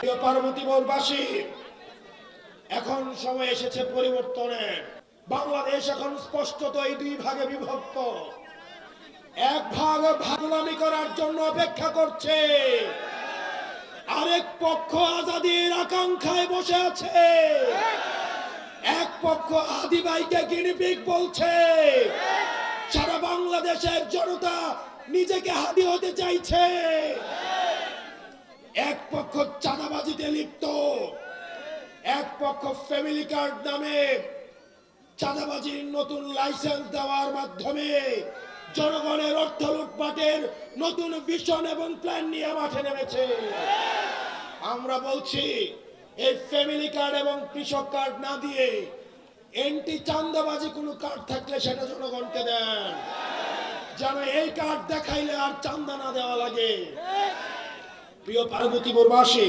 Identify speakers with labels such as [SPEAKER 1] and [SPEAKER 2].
[SPEAKER 1] পার্বতীপুরবাসী, এখন সময় এসেছে পরিবর্তনের। বাংলাদেশ এখন স্পষ্টত এই দুই ভাগে বিভক্ত। এক ভাগ ভাগলামি করার জন্য অপেক্ষা করছে, আরেক পক্ষ আজাদির আকাঙ্ক্ষায় বসে আছে। এক পক্ষ আদিবাইকে গিনিপিগ বলছে, সারা বাংলাদেশের জনতা নিজেকে হাদি হতে চাইছে। এক পক্ষ চাঁদাবাজিতে লিপ্ত, এক পক্ষ ফ্যামিলি কার্ড নামে চাঁদাবাজির নতুন লাইসেন্স দেওয়ার মাধ্যমে জনগণের অর্থ লুটপাটের নতুন ভিশন এবং প্ল্যান নিয়ে মাঠে নেমেছে। আমরা বলছি, এই ফ্যামিলি কার্ড এবং কৃষক কার্ড না দিয়ে এন্টি চাঁদাবাজি কোনো কার্ড থাকলে সেটা জনগণকে দেন, যেন এই কার্ড দেখাইলে আর চাঁদা না দেওয়া লাগে। প্রিয় পার্বতীপুরবাসী,